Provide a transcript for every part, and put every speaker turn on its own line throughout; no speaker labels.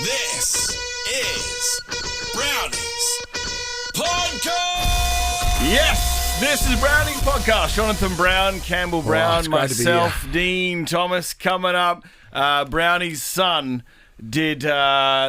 This is Brownie's Podcast!
Yes, this is Brownie's Podcast. Jonathan Brown, Campbell Brown,
it's great to be
myself, Dean Thomas. Coming up, Brownie's son did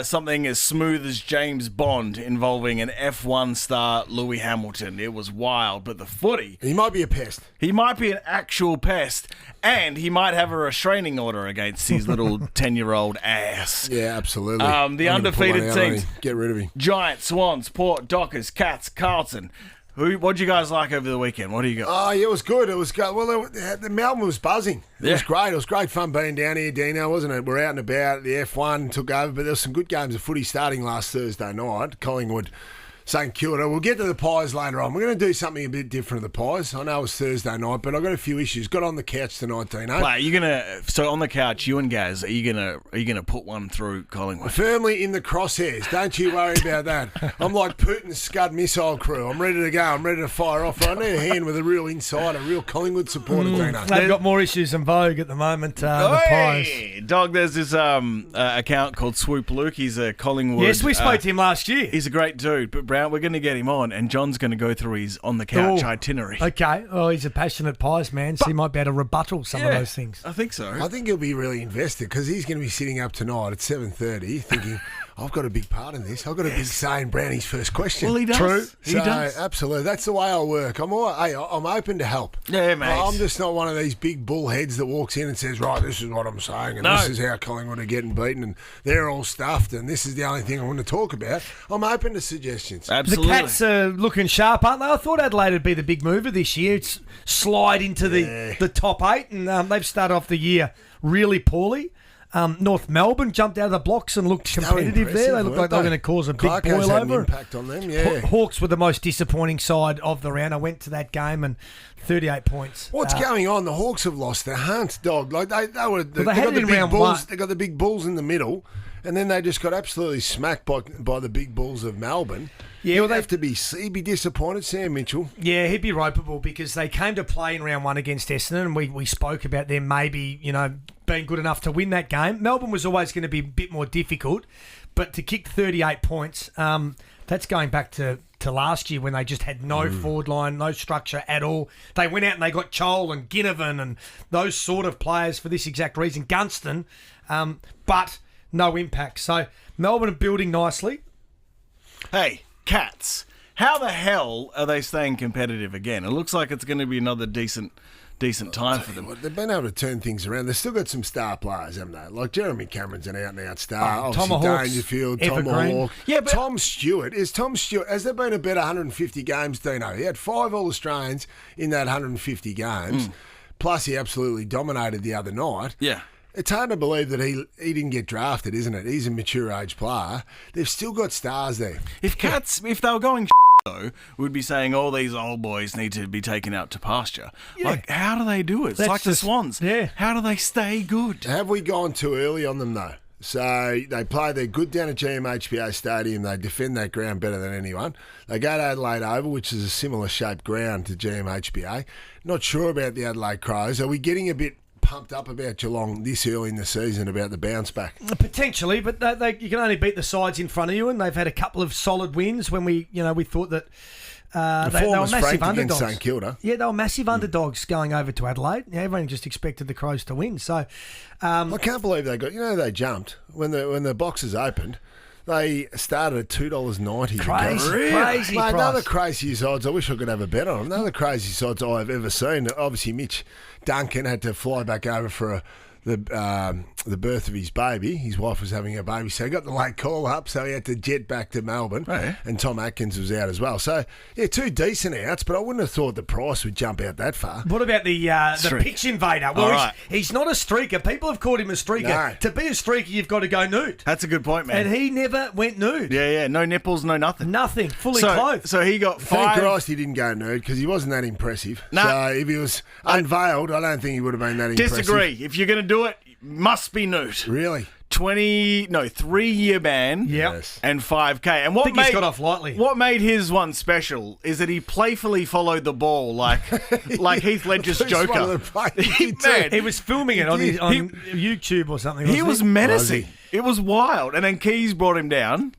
something as smooth as James Bond involving an F1 star, Lewis Hamilton. It was wild, but the footy...
He might be a pest.
He might be an actual pest, and he might have a restraining order against his little 10-year-old ass.
Yeah, absolutely.
The undefeated teams.
Get rid of him.
Giants, Swans, Port, Dockers, Cats, Carlton. What'd you guys like over the weekend? What do you got?
Oh, yeah, it was good. It was good. Well, the Melbourne was buzzing. It was great. It was great fun being down here, Dino, wasn't it? We're out and about. The F1 took over, but there was some good games of footy starting last Thursday night. Collingwood, St Kilda. We'll get to the Pies later on. We're going to do something a bit different to the Pies. I know it was Thursday night, but I've got a few issues. Got on the couch tonight, Dino.
Wait, so on the couch, you and Gaz, are you gonna put one through Collingwood?
Firmly in the crosshairs. Don't you worry about that. I'm like Putin's Scud missile crew. I'm ready to go. I'm ready to fire off. I need a hand with a real insider, a real Collingwood supporter, Dino.
They've got more issues in vogue at the moment, the Pies.
Dog, there's this account called Swoop Luke. He's a Collingwood...
Yes, we spoke to him last year.
He's a great dude, but Brown, we're going to get him on, and John's going to go through his on-the-couch itinerary.
Okay. Oh, he's a passionate Pies man, so he might be able to rebuttal some of those things.
I think so.
I think he'll be really invested because he's going to be sitting up tonight at 7:30 thinking, I've got a big part in this. I've got a big say in Brownie's first question.
Well, he does.
True.
He does.
Absolutely. That's the way I work. I'm open to help.
Yeah, mate.
I'm just not one of these big bullheads that walks in and says, right, this is what I'm saying, and this is how Collingwood are getting beaten, and they're all stuffed, and this is the only thing I want to talk about. I'm open to suggestions.
Absolutely.
The Cats are looking sharp, aren't they? I thought Adelaide would be the big mover this year. It's slide into the top 8, and they've started off the year really poorly. North Melbourne jumped out of the blocks and looked competitive there. They looked like they were going to cause a big
Clarko's
boil
had
over.
an impact on them, yeah.
Hawks were the most disappointing side of the round. I went to that game and 38 points.
What's going on? The Hawks have lost their hunt, dog. Like they got the
in
big
round
bulls.
one.
They got the big bulls in the middle, and then they just got absolutely smacked by the big bulls of Melbourne.
Yeah, well,
he'd be disappointed, Sam Mitchell.
Yeah, he'd be ropeable because they came to play in round 1 against Essendon, and we spoke about them maybe, being good enough to win that game. Melbourne was always going to be a bit more difficult, but to kick 38 points, that's going back to last year when they just had no forward line, no structure at all. They went out and they got Chol and Ginnivan and those sort of players for this exact reason, Gunston, but no impact. So Melbourne are building nicely.
Hey, Cats, how the hell are they staying competitive again? It looks like it's going to be another decent time for them.
They've been able to turn things around. They've still got some star players, haven't they? Like Jeremy Cameron's an out-and-out star. Obviously
Tomahawks,
Dangerfield,
evergreen.
Tomahawk.
Yeah, but
Tom Stewart. Has there been a better 150 games, Dino? He had 5 All-Australians in that 150 games. Plus he absolutely dominated the other night.
Yeah.
It's hard to believe that he didn't get drafted, isn't it? He's a mature age player. They've still got stars there.
If they were going though, we'd be saying all these old boys need to be taken out to pasture.
Yeah.
Like, how do they do it? It's
That's
like the Swans.
Yeah.
How do they stay good?
Have we gone too early on them, though? So they play, they're good down at GMHBA Stadium. They defend that ground better than anyone. They go to Adelaide Oval, which is a similar shaped ground to GMHBA. Not sure about the Adelaide Crows. Are we getting a bit pumped up about Geelong this early in the season about the bounce back?
Potentially, but you can only beat the sides in front of you, and they've had a couple of solid wins when we thought that they were massive underdogs.
St Kilda.
Yeah, they were massive underdogs going over to Adelaide. Yeah, everyone just expected the Crows to win. So
I can't believe they got. They jumped when the boxes opened. They started at $2.90.
Crazy
Mate,
price.
none of the craziest odds. I wish I could have a bet on them. None of the craziest odds I've ever seen. Obviously, Mitch Duncan had to fly back over for the birth of his baby. His wife was having a baby, so he got the late call up, so he had to jet back to Melbourne.
Oh, yeah.
And Tom Atkins was out as well. So, yeah, 2 decent outs, but I wouldn't have thought the price would jump out that far.
What about the pitch invader? Well,
right.
he's not a streaker. People have called him a streaker.
No.
To be a streaker, you've got to go nude.
That's a good point, man.
And he never went nude.
Yeah, no nipples, no nothing.
Nothing. Fully clothed.
So he got 5.
Thank Christ he didn't go nude because he wasn't that impressive.
Nah.
So if he was unveiled, I don't think he would have been that impressive.
Disagree. If you're going to do it, must be nude.
Really?
3-year ban.
Yep.
Yes.
And 5K. And what
I think
made
he's got off lightly.
What made his one special is that he playfully followed the ball like Heath Ledger's
That's
Joker.
one of the plays he
Man,
He was filming it on YouTube or something.
he was menacing. It was wild. And then Keys brought him down.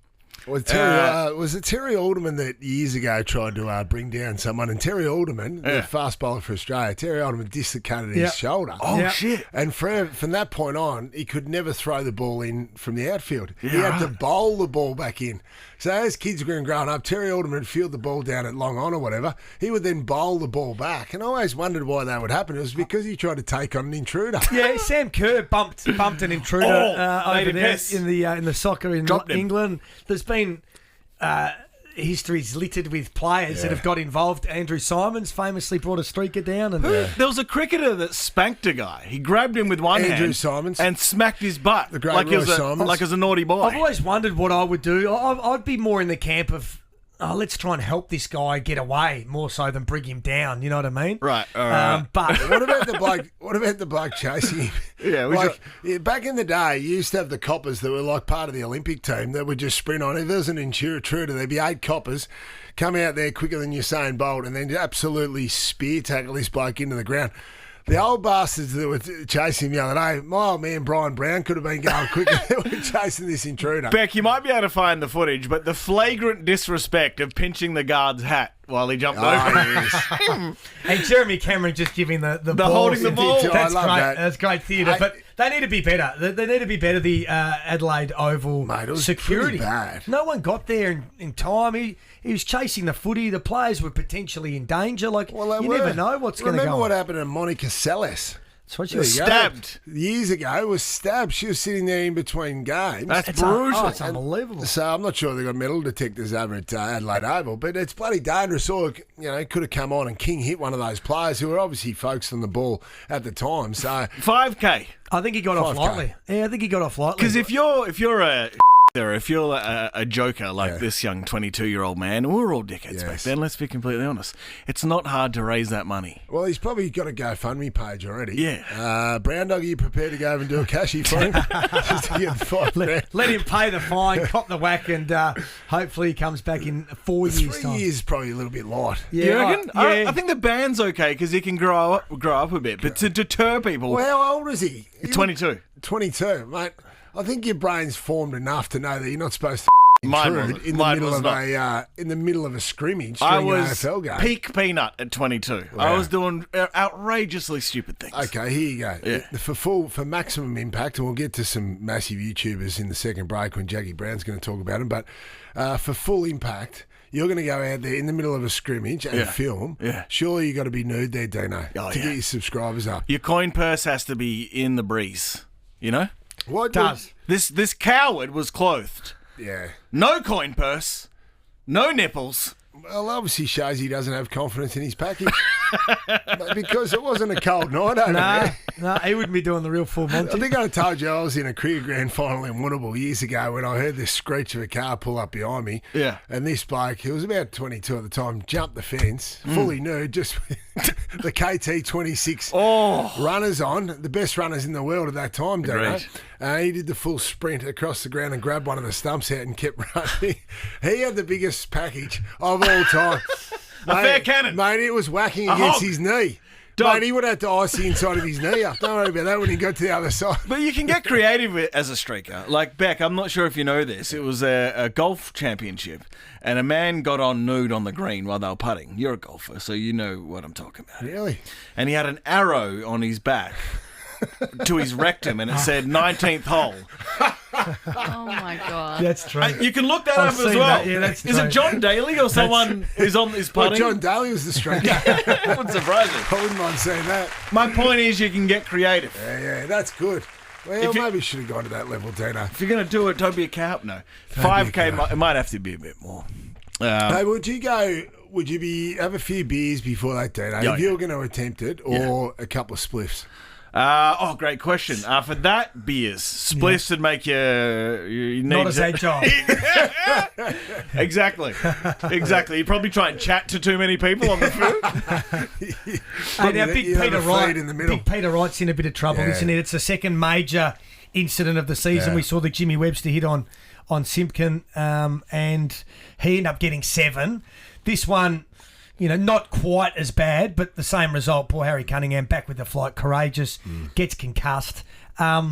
Was it Terry Alderman that years ago tried to bring down someone? And Terry Alderman, the fast bowler for Australia, Terry Alderman dislocated his shoulder.
Oh, shit.
And from that point on, he could never throw the ball in from the outfield. He had to bowl the ball back in. So as kids were growing up, Terry Alderman would field the ball down at long on or whatever. He would then bowl the ball back. And I always wondered why that would happen. It was because he tried to take on an intruder.
Yeah, Sam Kerr bumped an intruder over there in the soccer in England. There's been history's littered with players that have got involved. Andrew Simons famously brought a streaker down. And
There was a cricketer that spanked a guy. He grabbed him with one hand
Simons.
and smacked his butt
The great
like he was
Simons.
like as a naughty boy.
I've always wondered what I would do. I'd be more in the camp of, let's try and help this guy get away more so than bring him down. You know what I mean?
Right. All right.
But
What about the bloke chasing him?
Yeah,
back in the day, you used to have the coppers that were like part of the Olympic team that would just sprint on. If there was an intruder, there'd be 8 coppers come out there quicker than Usain Bolt and then absolutely spear tackle this bloke into the ground. The old bastards that were chasing him the other day, my old man Brian Brown could have been going quicker. They were chasing this intruder.
Beck, you might be able to find the footage, but the flagrant disrespect of pinching the guard's hat while he jumped over.
and Jeremy Cameron just giving the ball.
holding the ball.
That's
I love
great.
that.
That's great theatre. But they need to be better. They need to be better. The Adelaide Oval
Mate, it was
security.
pretty bad.
No one got there in time. He was chasing the footy. The players were potentially in danger. Never know what's going to go.
Remember what happened to Monica Seles?
That's what
There
you
you go.
Stabbed.
Years ago, was stabbed. She was sitting there in between games.
That's brutal.
It's unbelievable.
So I'm not sure they've got metal detectors over at Adelaide Oval, but it's bloody dangerous. Or, could have come on and King hit one of those players who were obviously focused on the ball at the time. So
5K.
I think he got off
5K.
lightly. Yeah, I think he got off lightly.
Because if you're a joker like this young 22-year-old man, and we were all dickheads back then, let's be completely honest, it's not hard to raise that money.
Well, he's probably got a GoFundMe page already.
Yeah.
Brown Dog, are you prepared to go over and do a cashy for him? Just to get the $5
let him pay the fine, cop the whack, and hopefully he comes back in 4 years'
3
time.
years is probably a little bit light.
Yeah,
You reckon?
yeah.
I think the band's okay because he can grow up a bit, but to deter people,
Well, how old is he?
22.
22, mate. I think your brain's formed enough to know that you're not supposed to
Mine
intrude
wasn't.
in the
Mine
middle
was
of
not.
in the middle of a scrimmage
I
during an
was
AFL game.
peak peanut at 22. I was doing outrageously stupid things.
Okay, here you go.
Yeah.
For maximum impact, and we'll get to some massive YouTubers in the second break when Jackie Brown's going to talk about them. But for full impact, you're going to go out there in the middle of a scrimmage and film.
Yeah.
Surely you got to be nude there, Dino, to get your subscribers up.
Your coin purse has to be in the breeze, you know?
What
Does.
This coward was clothed.
Yeah.
No coin purse, no nipples.
Well, obviously shows he doesn't have confidence in his package. Because it wasn't a cold night over there.
No, he wouldn't be doing the real full
I
Monty.
think I told you I was in a career grand final in Winnable years ago when I heard this screech of a car pull up behind me.
Yeah.
And this bloke, he was about 22 at the time, jumped the fence, fully nude, just with the KT26 runners on, the best runners in the world at that time, Dino. He did the full sprint across the ground and grabbed one of the stumps out and kept running. He had the biggest package of all time.
A fair cannon.
Mate, it was whacking
A
against
hog.
his knee.
Dog.
Mate, he would have to ice the inside of his knee up. Don't worry about that when he got to the other side.
But you can get creative as a streaker. Like, Beck, I'm not sure if you know this. It was a golf championship, and a man got on nude on the green while they were putting. You're a golfer, so you know what I'm talking about.
Really?
And he had an arrow on his back to his rectum, and it said 19th hole.
Oh my god.
That's true.
You can look that
I've
up as
seen
well.
that. Yeah, that's
Is
true.
it John Daly or someone who's on this
Well,
putting?
John Daly was the striker.
Wouldn't surprise me.
I wouldn't mind seeing that.
My point is, you can get creative.
Yeah, that's good. Well,
If you-
maybe you should have gone to that level, Dino.
If you're going to do it, don't be a cow. No. 5K, it might have to be a bit more.
Hey, would you have a few beers before that, Dino?
Yeah,
if you were going to attempt it, or a couple of spliffs?
Great question. For that, beers. Spliffs would make you need
Not as
to-
agile.
Exactly. You'd probably try and chat to too many people on the food.
Hey, now,
You
Big
have
Peter
a feed
Wright.
in the middle.
Big Peter Wright's in a bit of trouble,
Yeah.
isn't it? It's the second major incident of the season.
Yeah.
We saw the Jimmy Webster hit on Simpkin, and he ended up getting 7. This one, not quite as bad, but the same result. Poor Harry Cunningham back with the flight, courageous, gets concussed.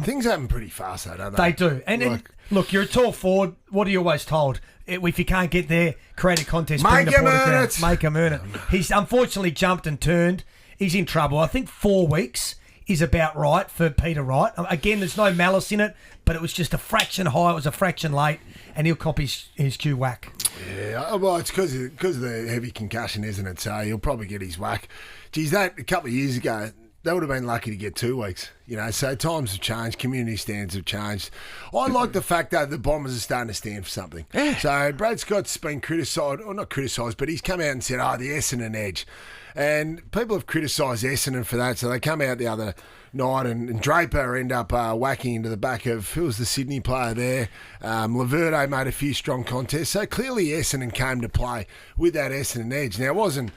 Things happen pretty fast, though, don't they?
They do. And look, you're a tall forward. What are you always told? If you can't get there, create a contest.
Make
bring the
him
ball to
earn
ground.
it.
Make him earn it. He's unfortunately jumped and turned. He's in trouble. I think 4 weeks is about right for Peter Wright. Again, there's no malice in it, but it was just a fraction high. It was a fraction late, and he'll cop his cue whack.
Yeah, well, it's because of the heavy concussion, isn't it? So he'll probably get his whack. Geez, that a couple of years ago, they would have been lucky to get 2 weeks. So times have changed, community standards have changed. I like the fact that the Bombers are starting to stand for something. Yeah. So Brad Scott's been criticised, or not criticised, but he's come out and said, the Essendon edge. And people have criticised Essendon for that, so they come out the other night and Draper end up whacking into the back of, who was the Sydney player there? Laverde made a few strong contests. So clearly Essendon came to play with that Essendon edge. Now, it wasn't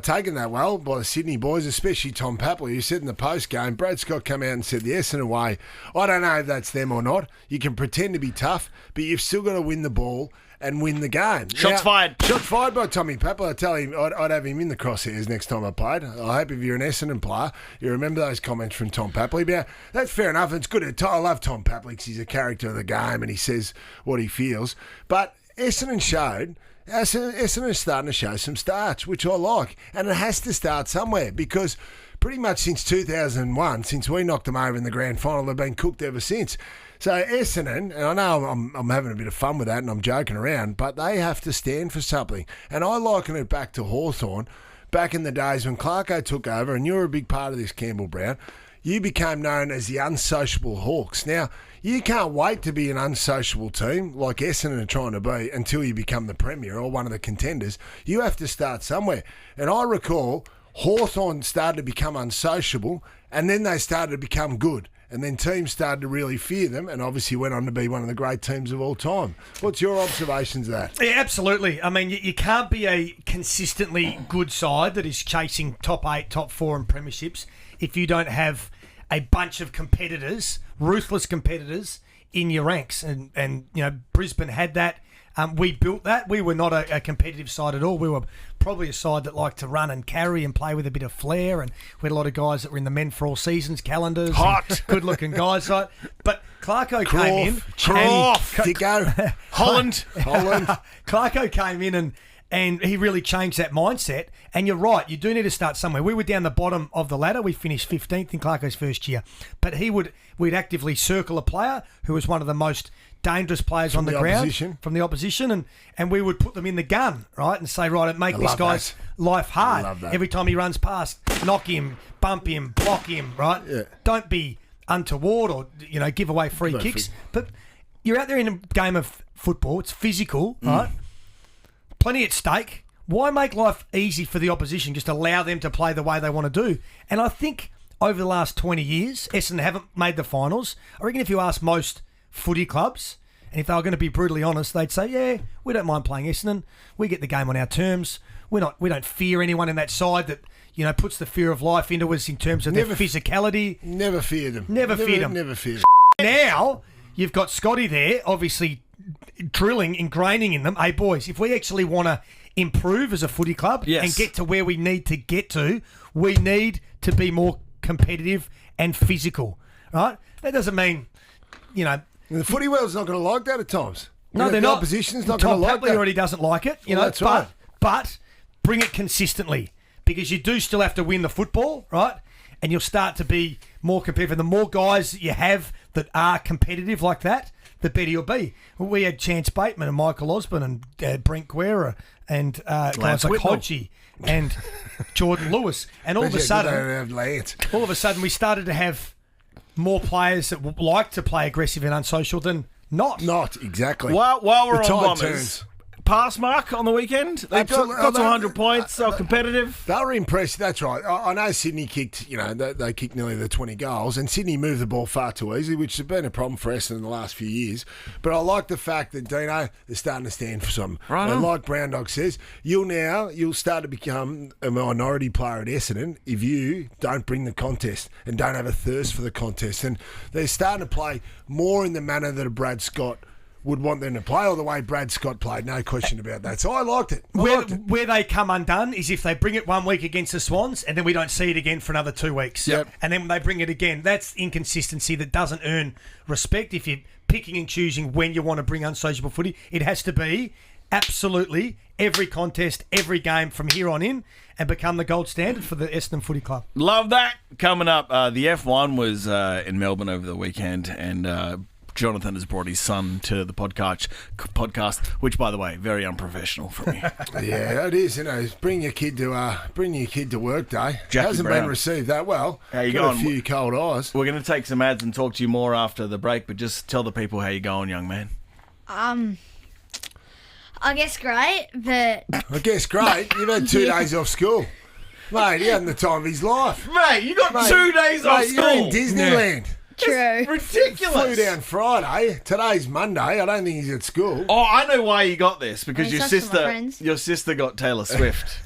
taken that well by the Sydney boys, especially Tom Papley, who said in the post-game, Brad Scott came out and said the Essendon way, I don't know if that's them or not. You can pretend to be tough, but you've still got to win the ball and win the game.
Shots fired.
Shots fired by Tommy Papley. I tell him I'd have him in the crosshairs next time I played. I hope if you're an Essendon player, you remember those comments from Tom Papley. But that's fair enough. It's good. I love Tom Papley because he's a character of the game and he says what he feels. But Essendon is starting to show some starch, which I like. And it has to start somewhere because pretty much since 2001, since we knocked them over in the grand final, they've been cooked ever since. So Essendon, and I know I'm having a bit of fun with that and I'm joking around, but they have to stand for something. And I liken it back to Hawthorn, back in the days when Clarko took over, and you're a big part of this, Campbell Brown. You became known as the unsociable Hawks. Now, you can't wait to be an unsociable team like Essendon are trying to be until you become the premier or one of the contenders. You have to start somewhere. And I recall Hawthorn started to become unsociable and then they started to become good. And then teams started to really fear them and obviously went on to be one of the great teams of all time. What's your observations of that?
Yeah, absolutely. I mean, you can't be a consistently good side that is chasing top 8, top 4 in premierships if you don't have a bunch of competitors, ruthless competitors, in your ranks. And Brisbane had that. We built that. We were not a competitive side at all. We were probably a side that liked to run and carry and play with a bit of flair. And we had a lot of guys that were in the Men for All Seasons calendars.
Hot.
Good-looking guys. Right? But Clarko came in.
Dicko.
Holland.
Clarko came in and he really changed that mindset. And you're right, you do need to start somewhere. We were down the bottom of the ladder. We finished 15th in Clarko's first year. But we'd actively circle a player who was one of the most dangerous players on the ground from the opposition, and we would put them in the gun, right, and say, right, make this guy's life hard. Every time he runs past, knock him, bump him, block him, right? Yeah. Don't be untoward or give away free kicks. But you're out there in a game of football. It's physical, right? Plenty at stake. Why make life easy for the opposition? Just allow them to play the way they want to do. And I think over the last 20 years, Essendon haven't made the finals. I reckon if you ask most footy clubs, and if they were going to be brutally honest, they'd say, yeah, we don't mind playing Essendon. We get the game on our terms. We don't fear anyone in that side that puts the fear of life into us in terms of their physicality.
Never fear them.
Never fear them. Now you've got Scotty there, obviously drilling, ingraining in them. Hey boys, if we actually want to improve as a footy club and get to where we need to get to, we need to be more competitive and physical, right? That doesn't mean
the footy world's not going to like that at times.
No, they're not.
The opposition's not going to like that.
Tom Papley already doesn't like it.
That's right.
But bring it consistently because you do still have to win the football, right? And you'll start to be more competitive. And the more guys that you have that are competitive like that, the better you'll be. We had Chance Bateman and Michael Osborne and Brent Guerra and guys like Hodgie and Jordan Lewis. And all of a sudden we started to have more players that like to play aggressive and unsocial than not.
Not, exactly.
While we're on Bombers, pass mark on the weekend. They got to 100 points. They were competitive.
They were impressive. That's right. I know Sydney kicked, they kicked nearly the 20 goals, and Sydney moved the ball far too easily, which has been a problem for Essendon in the last few years. But I like the fact that Dino is starting to stand for some. Right. And like Brown Dog says, you'll start to become a minority player at Essendon if you don't bring the contest and don't have a thirst for the contest. And they're starting to play more in the manner that a Brad Scott would want them to play, or the way Brad Scott played. No question about that. So I liked it. I liked it.
Where they come undone is if they bring it 1 week against the Swans and then we don't see it again for another 2 weeks.
Yep.
And then when they bring it again, that's inconsistency that doesn't earn respect. If you're picking and choosing when you want to bring unsociable footy, it has to be absolutely every contest, every game from here on in, and become the gold standard for the Essendon Footy Club.
Love that. Coming up, the F1 was in Melbourne over the weekend, and Jonathan has brought his son to the podcast, which, by the way, very unprofessional from you.
Yeah, it is. Bring your kid to work day.
Jackie
Hasn't
Brown.
been received that well.
How you
Got
going?
a few cold eyes.
We're going to take some ads and talk to you more after the break, but just tell the people how you going, young man.
I guess great, but
I guess great. You've had 2 days off school. Mate, he having the time of his life.
Mate, you got 2 days off
Mate,
school.
you're in Disneyland.
true.
Ridiculous.
Flew down Friday. Today's Monday. I don't think he's at school.
Oh, I know why you got this, because
It sucks for my friends.
your sister got Taylor Swift.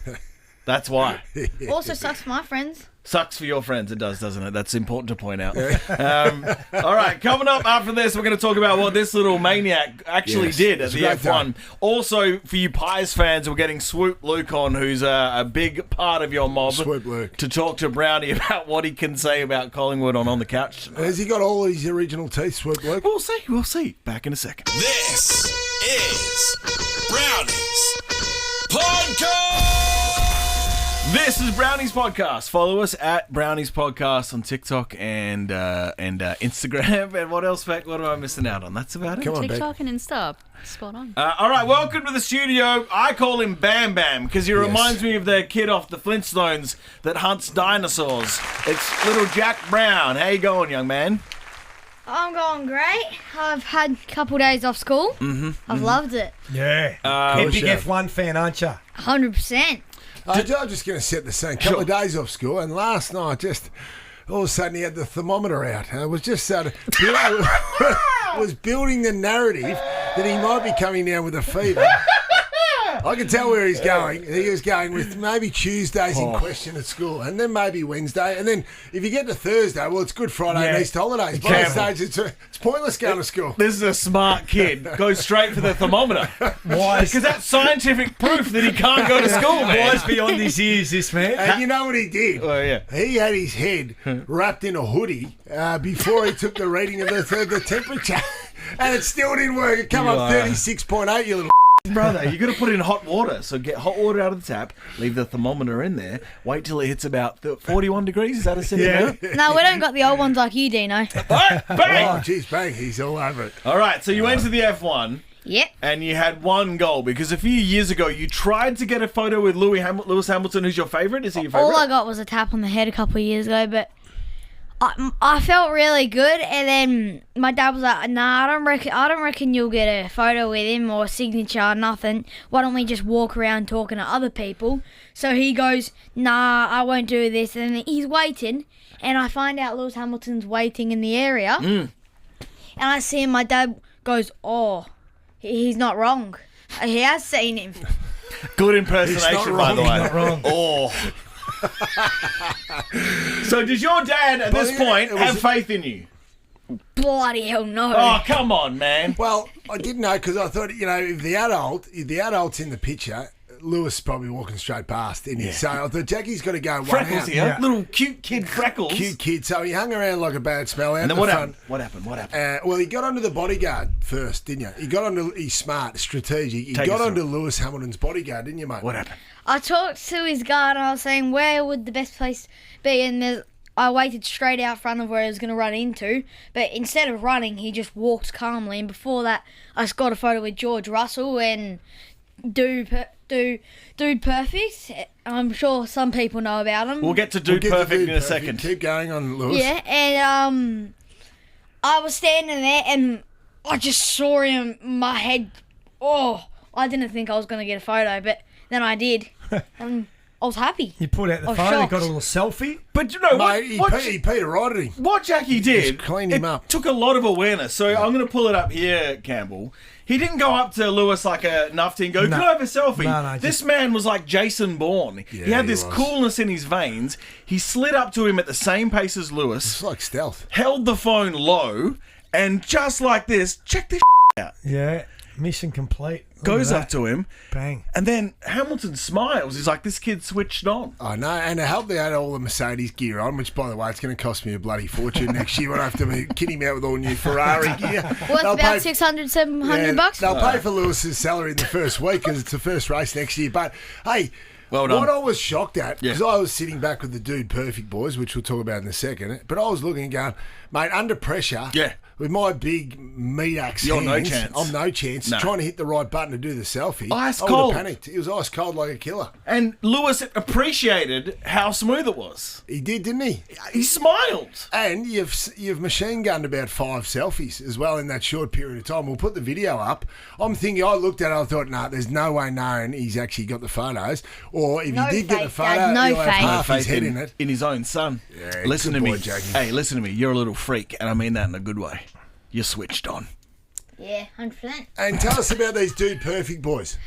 That's why.
Also sucks for my friends.
Sucks for your friends, it does, doesn't it? That's important to point out. All right, coming up after this, we're going to talk about what this little maniac actually
Yes,
did at
it's a
the
great
F1.
day.
Also, for you Pies fans, we're getting Swoop Luke on, who's a big part of your mob,
Swoop Luke.
to talk to Browny about what he can say about Collingwood on the Couch tonight.
Has he got all his original teeth, Swoop Luke?
We'll see. Back in a second.
This is Brownie's Podcast.
This is Brownie's Podcast. Follow us at Brownie's Podcast on TikTok and Instagram. And what else, Beck? What am I missing out on? That's about it.
Come on, Beck.
TikTok and Insta. Spot on.
All right, welcome to the studio. I call him Bam Bam because he reminds me of the kid off the Flintstones that hunts dinosaurs. It's little Jack Brown. How you going, young man?
I'm going great. I've had a couple days off school. I've loved it.
Yeah. You're a big
yeah.
F1 fan, aren't you?
100%.
I'm just going to set the scene. Couple of days off school, and last night, just all of a sudden, he had the thermometer out, and it was just was building the narrative that he might be coming down with a fever. I can tell where he's going. He was going with maybe Tuesdays in question at school, and then maybe Wednesday, and then if you get to Thursday, well, it's Good Friday and Easter holidays. By that stage, it's pointless going to school.
This is a smart kid. Goes straight for the thermometer. Why? Because that's scientific proof that he can't go to school, man.
Wise beyond his years, this man.
And you know what he did?
Oh, yeah.
He had his head wrapped in a hoodie before he took the reading of the temperature, and it still didn't work. It come up 36.8, you little
Brother, you got to put it in hot water. So get hot water out of the tap, leave the thermometer in there, wait till it hits about 41 degrees. Is that a centimetre?
No, we don't got the old ones like you, Dino.
All right, bang!
Oh, geez, bang, he's all over it.
All right, so you went to the F1
Yep.
and you had one goal because a few years ago you tried to get a photo with Lewis Hamilton, who's your favourite. Is he your favourite?
All I got was a tap on the head a couple of years ago, but I felt really good, and then my dad was like, "Nah, I don't reckon you'll get a photo with him or a signature, nothing. Why don't we just walk around talking to other people?" So he goes, "Nah, I won't do this," and then he's waiting, and I find out Lewis Hamilton's waiting in the area, and I see him. My dad goes, "Oh, he's not wrong. He has seen him."
Good impersonation, by the way.
Not wrong.
Oh. So does your dad at this point
it was-
have faith in you?
Bloody hell, no.
Oh, come on, man.
Well, I didn't know because I thought, if the adult's in the picture, Lewis is probably walking straight past, isn't he? So I thought Jackie's got to go one
Freckles
out.
here. Little cute kid Freckles.
Cute kid. So he hung around like a bad smell out
And then
the
what
front.
happened? What happened?
Well, he got onto the bodyguard first, didn't you? He got onto. He's smart, strategic. He
Take
got
us
onto
through.
Lewis Hamilton's bodyguard, didn't you, mate?
What happened?
I talked to his guard and I was saying where would the best place be, and I waited straight out front of where he was going to run into, but instead of running, he just walked calmly. And before that, I just got a photo with George Russell and Dude Perfect. I'm sure some people know about him.
We'll get to
We'll
Dude
get to
Perfect
Dude
in a
Perfect.
second.
Keep going on, Lewis.
Yeah, and I was standing there and I just saw him. My head. Oh, I didn't think I was going to get a photo, but then I did, and I was happy.
You put out the
Oh,
phone, you
shocked.
got a little selfie.
But you know
Mate, he
what
peed right at him.
what Jackie did,
Just cleaned him
it
up.
took a lot of awareness. So I'm going to pull it up here, Campbell. He didn't go up to Lewis like a nuffty and go, "Can I have a selfie?"
No,
this man was like Jason Bourne.
Yeah,
he had
he
this
was.
coolness in his veins. He slid up to him at the same pace as Lewis,
It's like stealth.
held the phone low, and just like this, check this out.
Yeah, mission complete. Look
Goes
at
up
that.
to him,
Bang.
and then Hamilton smiles. He's like, this kid switched on.
I know, and to help they had all the Mercedes gear on, which, by the way, it's going to cost me a bloody fortune next year when I have to kit him out with all new Ferrari gear.
Worth
They'll
about
pay-
600, 700 bucks.
They'll pay for Lewis's salary in the first week because it's the first race next year. But, hey,
Well done.
what I was shocked at,
Yeah.
because I was sitting back with the Dude Perfect boys, which we'll talk about in a second, but I was looking and going, mate, under pressure,
Yeah.
with my big meat axe
You're
hands,
no chance.
I'm no chance.
No.
Trying to hit the right button to do the selfie.
Ice
I would
cold.
have panicked. It was ice cold like a killer.
And Lewis appreciated how smooth it was.
He did, didn't he?
He smiled.
And you've machine gunned about 5 selfies as well in that short period of time. We'll put the video up. I'm thinking, I looked at it, I thought, nah, there's no way knowing he's actually got the photos. Or if
No
he did get the
faith,
photo,
Dad, no
he'll have
faith.
half his
Faith
head in it.
in his own son.
Yeah,
listen
good
to
boy,
me.
Jackie.
Hey, listen to me. You're a little freak, and I mean that in a good way. You're switched on.
Yeah, 100%.
And tell us about these Dude Perfect boys.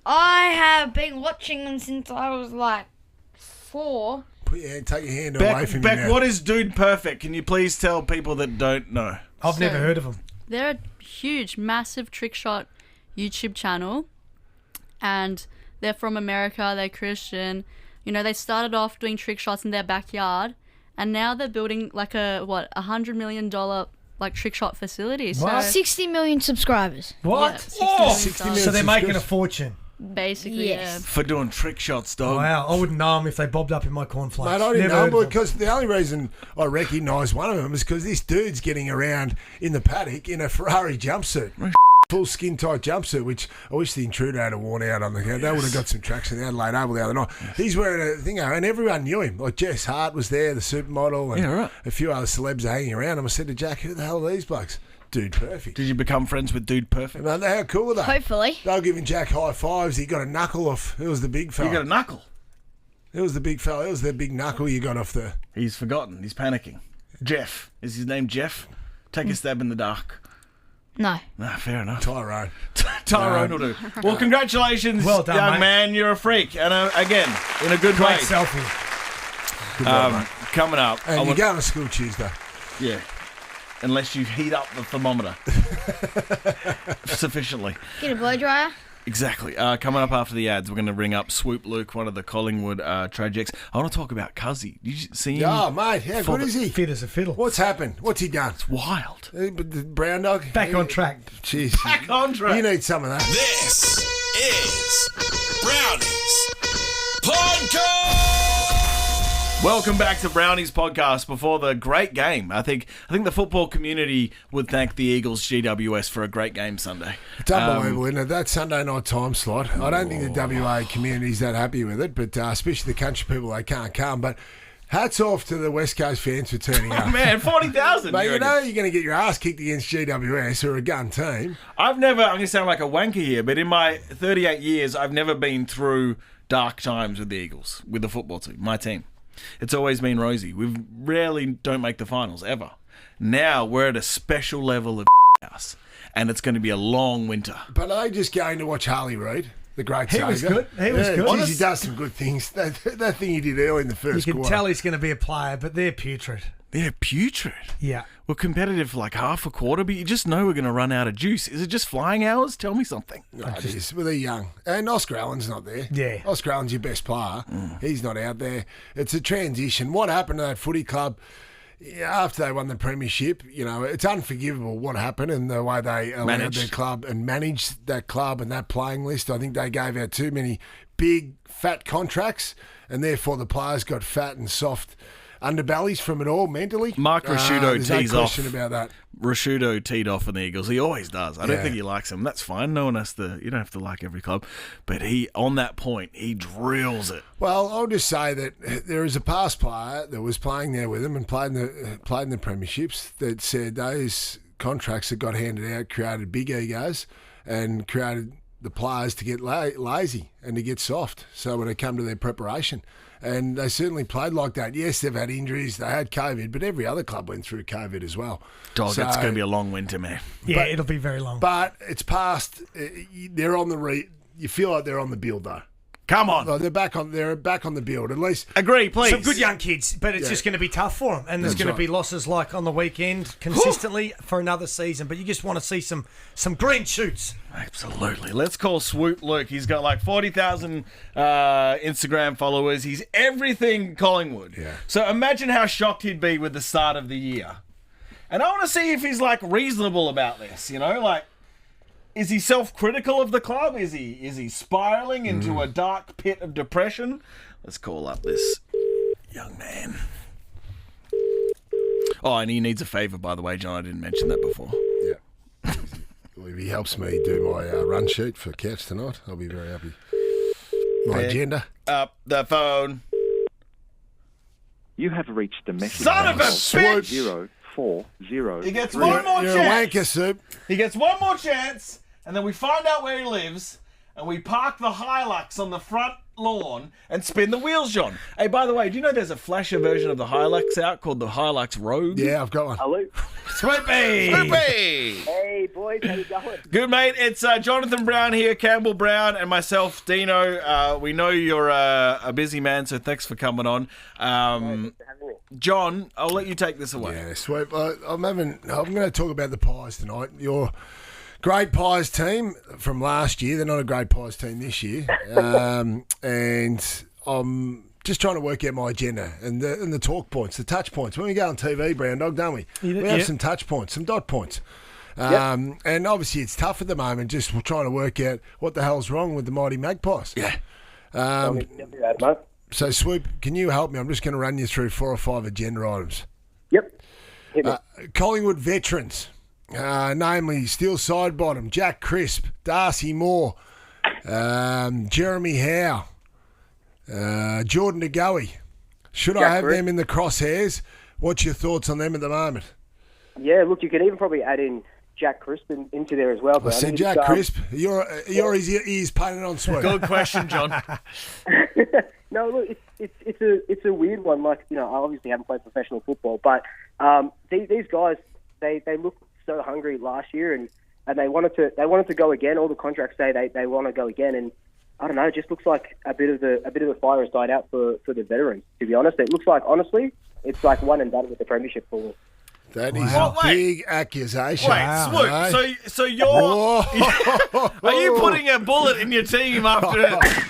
I have been watching them since I was like 4.
Take your hand away from
Beck,
me now.
what is Dude Perfect? Can you please tell people that don't know?
I've never heard of them.
They're a huge, massive trick shot YouTube channel, and they're from America. They're Christian. You know, they started off doing trick shots in their backyard, and now they're building like $100 million like trick shot facility. So
What?
60 million subscribers.
What?
Yeah, 60
Oh,
million
60
dollars.
million.
So they're making a
subscribers.
fortune.
Basically,
Yes.
For doing trick shots, dog.
Wow, I wouldn't know them if they bobbed up in my cornflakes.
Mate, I didn't
Never
know
heard of them.
because the only reason I recognise one of them is because this dude's getting around in the paddock in a Ferrari jumpsuit. Full skin tight jumpsuit, which I wish the intruder had worn out on the ground. They would have got some traction in the Adelaide Oval the other night. He's wearing a thing, and everyone knew him. Like Jess Hart was there, the supermodel, and
Yeah, right.
a few other celebs are hanging around. And I said to Jack, who the hell are these blokes? Dude Perfect.
Did you become friends with Dude Perfect?
Man, how cool are they?
Hopefully.
They were giving Jack high fives. He got a knuckle off. It was the big fella.
You got a knuckle.
It was the big fella. It was the big knuckle you got off the...
He's forgotten. He's panicking. Jeff. Is his name Jeff? Take a stab in the dark.
No.
Nah, fair enough.
Tyrone.
Tyrone will do. Well, congratulations,
Well done,
young
mate.
man. You're a freak. And again, in a good
Great
way.
selfie.
Good work, mate.
Coming up. I
And you're
want-
going to school Tuesday.
Yeah. Unless you heat up the thermometer sufficiently.
Get a blow dryer.
Exactly. Coming up after the ads, we're going to bring up Swoop Luke, one of the Collingwood tragics. I want to talk about Cuzzy. Did you see him?
Oh, mate, how
For
good is he?
Fit as a fiddle.
What's happened? What's he done?
Wild.
But the brown dog?
Back on track.
Jeez.
Back on track.
You need some of that.
This is Brownie's Podcast.
Welcome back to Brownie's podcast. Before the great game, I think the football community would thank the Eagles GWS for a great game Sunday.
It's unbelievable, isn't it? That Sunday night time slot. I don't think the WA community's that happy with it, but especially the country people, they can't come. But hats off to the West Coast fans for turning up.
Oh, man, 40,000.
Mate, you know you're going to get your ass kicked against GWS or a gun team.
I'm going to sound like a wanker here, but in my 38 years, I've never been through dark times with the Eagles, with the football team, my team. It's always been rosy. We rarely don't make the finals, ever. Now we're at a special level of house, and it's going to be a long winter.
But are they just going to watch Harley Reid, the great
He
saviour?
was good. He was good.
Geez, he does some good things. That thing he did early in the
You
first
can
quarter.
tell he's going to be a player, but they're putrid.
They're putrid.
Yeah.
We're competitive for like half a quarter, but you just know we're going to run out of juice. Is it just flying hours? Tell me something.
No, it is. Well, they're young. And Oscar Allen's not there.
Yeah.
Oscar Allen's your best player. He's not out there. It's a transition. What happened to that footy club after they won the premiership? You know, it's unforgivable what happened and the way they allowed
Managed.
their club and managed that club and that playing list. I think they gave out too many big, fat contracts, and therefore the players got fat and soft underbellies from it all mentally.
Mark Rashudo
there's
tees
no
off.
question about that.
Rashudo teed off in the Eagles. He always does. I don't
Yeah.
think he likes him. That's fine. No one has to. You don't have to like every club. But he, on that point, he drills it.
Well, I'll just say that there is a past player that was playing there with him and played in the premierships that said those contracts that got handed out created big egos and created the players to get lazy and to get soft. So when it come to their preparation, and they certainly played like that. Yes, they've had injuries, they had COVID, but every other club went through COVID as well.
Dog,
So-
it's going to be a long winter, man.
Yeah,
But-
it'll be very long.
But it's past. They're on the. You feel like they're on the build though.
Come on.
They're back on the build, at least.
Agree, please.
Some good young kids, but it's just going to be tough for them. And there's going to be losses like on the weekend consistently for another season. But you just want to see some green shoots.
Absolutely. Let's call Swoop Luke. He's got like 40,000 Instagram followers. He's everything Collingwood.
Yeah.
So imagine how shocked he'd be with the start of the year. And I want to see if he's like reasonable about this, like, is he self-critical of the club? Is he spiraling into a dark pit of depression? Let's call up this young man. Oh, and he needs a favour, by the way, John. I didn't mention that before.
Yeah. Well, if he helps me do my run sheet for Cats tonight, I'll be very happy. My agenda.
Up the phone.
You have reached the message.
Son of a bitch!
040.
He gets one more
You're a
chance.
wanker, Soup.
He gets one more chance, and then we find out where he lives, and we park the Hilux on the front lawn and spin the wheels, John. Hey, by the way, do you know there's a flasher version of the Hilux out called the Hilux Rogue?
Yeah, I've got one.
Hello.
Swoopy!
Hey, boys. How you going?
Good, mate. It's Jonathan Brown here, Campbell Brown, and myself, Dino. We know you're a busy man, so thanks for coming on.
Thanks for having me.
John, I'll let you take this away.
Yeah, Swoop. I'm going to talk about the Pies tonight. Your great Pies team from last year. They're not a great Pies team this year. And I'm just trying to work out my agenda and the talk points, the touch points. When we go on TV, Brown Dog, don't we? We have some touch points, some dot points. And obviously it's tough at the moment, just trying to work out what the hell's wrong with the mighty Magpies.
Yeah.
Mate.
So, Swoop, can you help me? I'm just going to run you through 4 or 5 agenda items.
Yep. Hit me.
Collingwood veterans, namely Steel Sidebottom, Jack Crisp, Darcy Moore, Jeremy Howe, Jordan DeGoey. Should I have them in the crosshairs? What's your thoughts on them at the moment?
Yeah, look, you could even probably add in Jack Crisp into there as well.
I said Jack Crisp. You're his ears painted on, Swoop.
Good question, John.
No, look, it's a weird one. Like, I obviously haven't played professional football, but these guys they looked so hungry last year, and they wanted to go again. All the contracts say they want to go again, and I don't know. It just looks like a bit of the fire has died out for the veterans. To be honest, it looks like honestly, it's like one and done with the premiership for.
That is a big accusation.
Wait, Swoop. So you're are you putting a bullet in your team after it?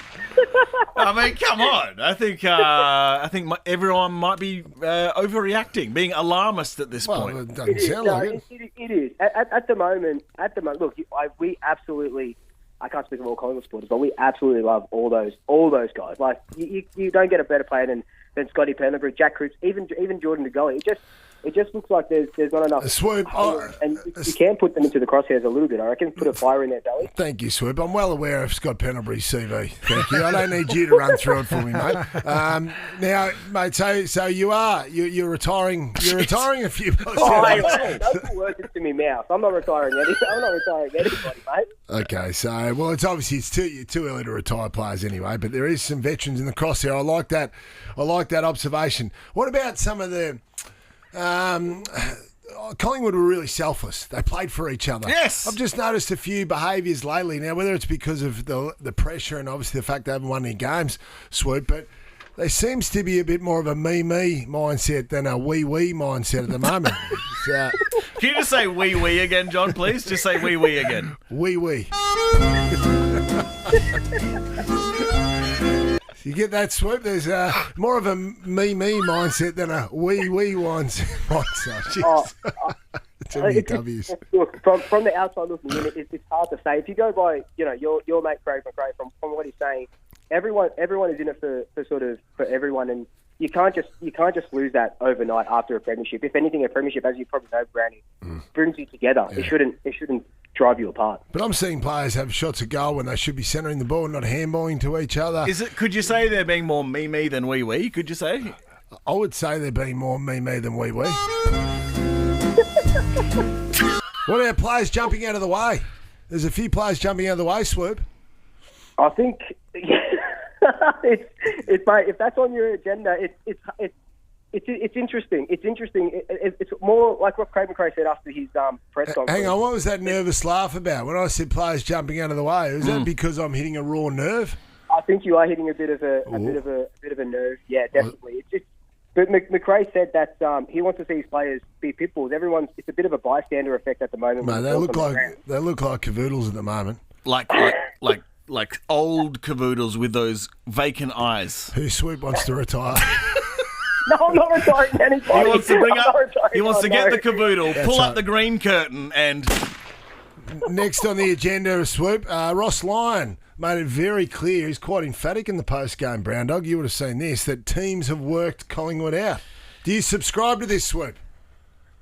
I mean, come on. I think everyone might be overreacting, being alarmist at this point.
It doesn't sound like it.
It is. At the moment, look, we absolutely. I can't speak of all Collingwood supporters, but we absolutely love all those guys. Like you don't get a better player than Scotty Pendlebury, Jack Cripps, even Jordan DeGoey. It just looks like there's not enough.
Swoop,
and you can put them into the crosshairs a little bit. I reckon put a fire in their belly.
Thank you, Swoop. I'm well aware of Scott Pendlebury's CV. Thank you. I don't need you to run through it for me, mate. Now, mate, so you're retiring. You're retiring a few.
Don't put words into me mouth. I'm not retiring anybody, mate.
Okay, so it's too early to retire players anyway. But there is some veterans in the crosshair. I like that. I like that observation. What about some of the? Collingwood were really selfless. They played for each other.
Yes.
I've just noticed a few behaviours lately. Now, whether it's because of the pressure and obviously the fact they haven't won any games, Swoop, but there seems to be a bit more of a me mindset than a we mindset at the moment. So,
can you just say we again, John, please? Just say we again.
We. You get that, Swoop? There's more of a me mindset than a we mindset. Too many W's.
Look, from the outside looking in, it's hard to say. If you go by, your mate Craig McRae, from what he's saying, everyone is in it for everyone, and you can't just lose that overnight after a premiership. If anything, a premiership, as you probably know, Browny, brings you together. Yeah. It shouldn't drive you apart.
But I'm seeing players have shots at goal when they should be centering the ball and not handballing to each other.
Could you say they're being more me than we? Could you say?
I would say they're being more me than we. What about players jumping out of the way? There's a few players jumping out of the way, Swoop.
I think it's mate, if that's on your agenda, it's interesting. It's interesting. It's more like what Craig McRae said after his press conference.
Hang on, what was that nervous laugh about? When I said players jumping out of the way, was that because I'm hitting a raw nerve?
I think you are hitting a bit of a nerve. Yeah, definitely. It's just, but McRae said that he wants to see his players be pit bulls. It's a bit of a bystander effect at the moment.
Mate, they look like cavoodles at the moment.
Like old cavoodles with those vacant eyes.
Who Swoop wants to retire.
No, I'm not retiring anybody.
He wants to get the cavoodle, pull up the green curtain, and
Next on the agenda, Swoop, Ross Lyon made it very clear. He's quite emphatic in the post-game, Brown Dog. You would have seen this, that teams have worked Collingwood out. Do you subscribe to this, Swoop?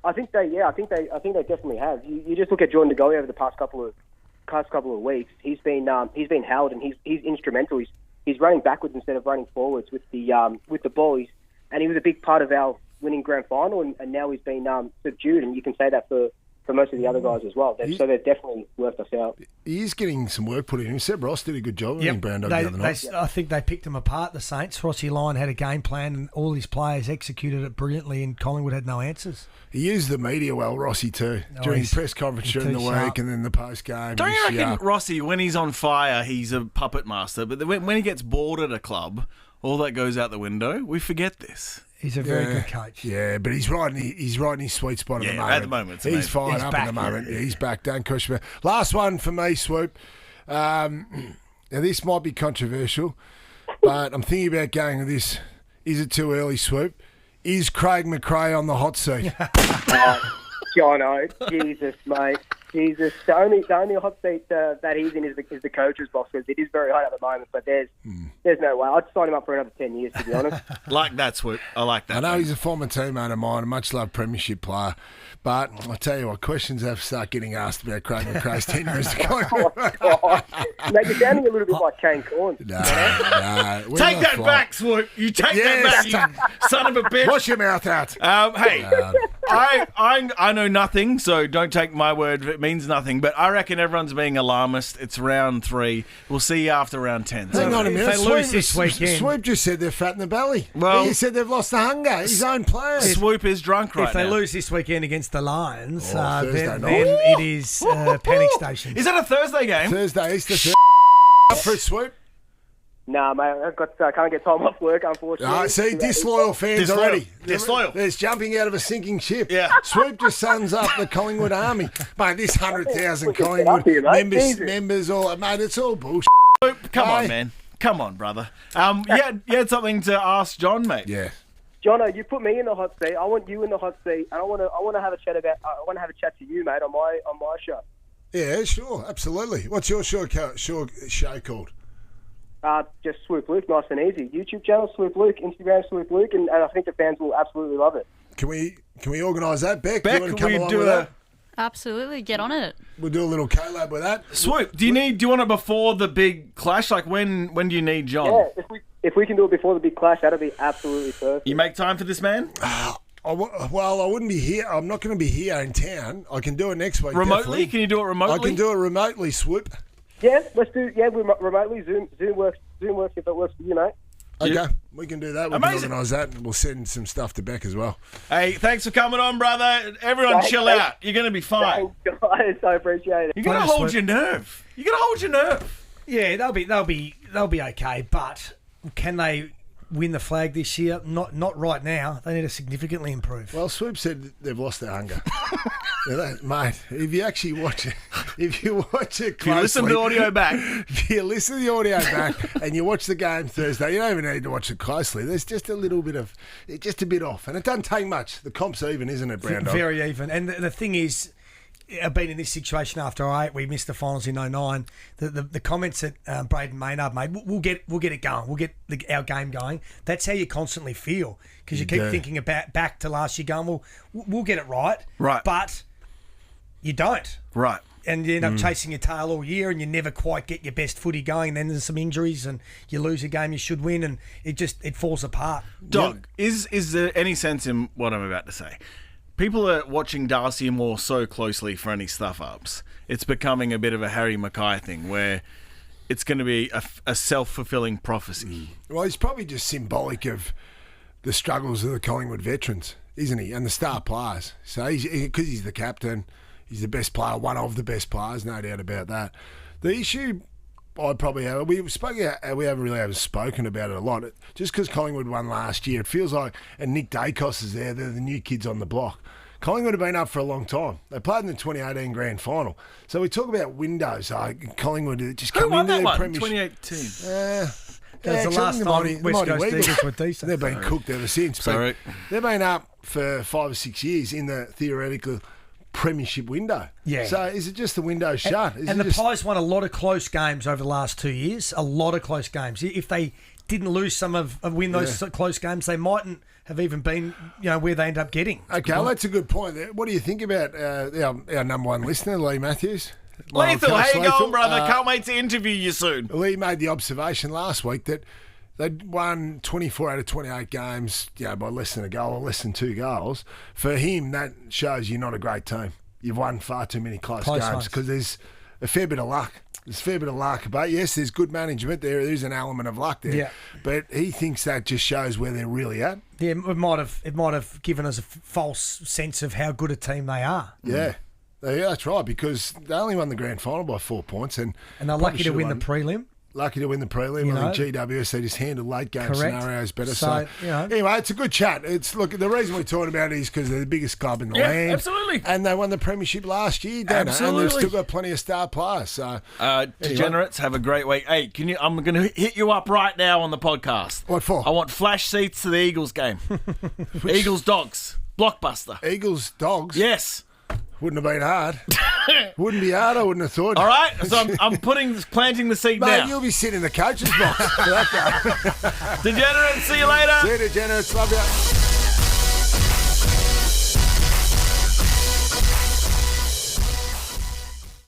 I think they definitely have. You just look at Jordan De Goey over the past couple of weeks. He's been held and he's instrumental. He's running backwards instead of running forwards with the ball. And he was a big part of our winning grand final. And now he's been subdued. And you can say that for most of the other guys as well. So they've definitely worked us out.
He is getting some work put in him. Seb Ross did a good job in Brown Dog the other night.
I think they picked him apart, the Saints. Rossi Lyon had a game plan and all his players executed it brilliantly, and Collingwood had no answers.
He used the media well, Rossi, too, during press conference during the week and then the post-game.
Don't you reckon Rossi, when he's on fire, he's a puppet master, but when he gets bored at a club, all that goes out the window? We forget this.
He's a very good coach.
Yeah, but he's right in his sweet spot at the moment. He's fired up at the moment. Yeah, he's back. Don't question me. Last one for me, Swoop. Now, this might be controversial, but I'm thinking about going with this. Is it too early, Swoop? Is Craig McRae on the hot seat?
Jono, Jesus, mate. Jesus. The only hot seat that he's in is the coach's box, because it is very hot at the moment, but there's no way. I'd sign him up for another 10 years, to be honest.
Like that, Swoop. I like that.
I know he's a former teammate of mine, a much-loved premiership player, but I tell you what, questions have to start getting asked about Craig McRae's tenure as a coach.
Oh, God. Mate, you're sounding a little bit like Kane Corns.
No.
Take that back, Swoop. You take that back, you son of a bitch.
Wash your mouth out.
Hey, I know nothing, so don't take my word. It means nothing. But I reckon everyone's being alarmist. It's round 3. We'll see you after round 10.
Hang on a minute.
If they lose this weekend.
Swoop just said they're fat in the belly.
Well,
he said they've lost the hunger. His own players.
Swoop is drunk right now.
If they lose this weekend against the Lions, then
night.
it is panic station.
Is that a Thursday game?
Thursday, Easter. Up for a Swoop.
Nah, mate, I can't get time off work, unfortunately.
See, disloyal fans already.
Disloyal.
There's jumping out of a sinking ship.
Yeah.
Swoop just sums up the Collingwood army. Mate, this 100,000 Collingwood members, all mate, it's all bullshit.
Come on, man. Come on, brother. You had something to ask John, mate.
Yeah.
Jono, you put me in the hot seat. I want you in the hot seat, and I want to have a chat to you, mate, on my show.
Yeah, sure, absolutely. What's your show called?
Just Swoop Luke, nice and easy. YouTube channel, Swoop Luke, Instagram, Swoop Luke, and I think the fans will absolutely love it.
Can we organise that, Beck?
Beck,
do you want to come
we
along
do
with that?
Absolutely, get on it.
We'll do a little collab with that.
Swoop, do you want it before the big clash? Like when do you need John?
Yeah, if we can do it before the big clash, that'll be absolutely perfect.
You make time for this, man?
Well, I wouldn't be here. I'm not going to be here in town. I can do it next week.
Remotely?
Definitely.
Can you do it remotely?
I can do it remotely, Swoop.
Yeah, let's do. Yeah, remotely. Zoom works. Zoom works if it works for you, mate.
Okay, we can do that. We can organise that, and we'll send some stuff to Beck as well.
Hey, thanks for coming on, brother. Everyone, chill out. You're going to be fine.
Thanks, guys. I appreciate it.
You're going to hold your nerve. You're going to hold your nerve.
Yeah, they'll be okay, but can they win the flag this year? Not right now. They need to significantly improve.
Well, Swoop said they've lost their hunger. Mate, if you actually watch it, if you watch it closely,
if you listen to the audio back,
and you watch the game Thursday, you don't even need to watch it closely. There's just a bit off, and it doesn't take much. The comp's even, isn't it, Brown Dog?
Very even. And the thing is, I've been in this situation after 08. We missed the finals in 09. The comments that Braden Maynard made, we'll get it going. We'll get our game going. That's how you constantly feel, because you keep thinking about back to last year, going, well, we'll get it right.
Right.
But you don't.
Right.
And you end up chasing your tail all year, and you never quite get your best footy going. And then there's some injuries, and you lose a game you should win, and it falls apart.
Dog, is there any sense in what I'm about to say? People are watching Darcy Moore so closely for any stuff-ups. It's becoming a bit of a Harry Mackay thing where it's going to be a self-fulfilling prophecy.
Well, he's probably just symbolic of the struggles of the Collingwood veterans, isn't he? And the star players. So because he's the captain, he's the best player, one of the best players, no doubt about that. The issue I'd probably have. We haven't spoken about it a lot. Just because Collingwood won last year, it feels like, and Nick Dacos is there. They're the new kids on the block. Collingwood have been up for a long time. They played in the 2018 grand final. So we talk about windows. Collingwood just come into their premiership.
2018.
That's the last time West Coast Eagles were decent.
They've been cooked ever since.
Sorry.
They've been up for 5 or 6 years in the theoretical premiership window.
Yeah.
So is it just the window shut?
And the Pies won a lot of close games over the last 2 years. A lot of close games. If they didn't lose win those close games, they mightn't have even been, where they end up getting.
Okay, well, that's a good point there. What do you think about our number one listener, Lee Matthews?
Lethal, how you going, brother? Can't wait to interview you soon.
Lee made the observation last week that they'd won 24 out of 28 games by less than a goal or less than 2 goals. For him, that shows you're not a great team. You've won far too many close games because there's a fair bit of luck. There's a fair bit of luck. But yes, there's good management. There is an element of luck there.
Yeah.
But he thinks that just shows where they're really at.
Yeah, it might have given us a false sense of how good a team they are.
Yeah. Yeah, that's right, because they only won the grand final by 4 points. And
they're lucky to win the prelim.
Lucky to win the prelim. I think GWS, they just handle late game scenarios better. So anyway, it's a good chat. The reason we're talking about it is because they're the biggest club in the land.
Absolutely.
And they won the premiership last year, don't they? And they've still got plenty of star players. So
degenerates, have a great week. Hey, I'm going to hit you up right now on the podcast.
What for?
I want flash seats to the Eagles game. Eagles Dogs. Blockbuster.
Eagles Dogs?
Yes.
Wouldn't have been hard. Wouldn't be hard, I wouldn't have thought.
All right, so I'm planting the seed
Mate,
now.
You'll be sitting in the coach's box for that game.
Degenerates, see you later.
See you, Degenerates. Love you.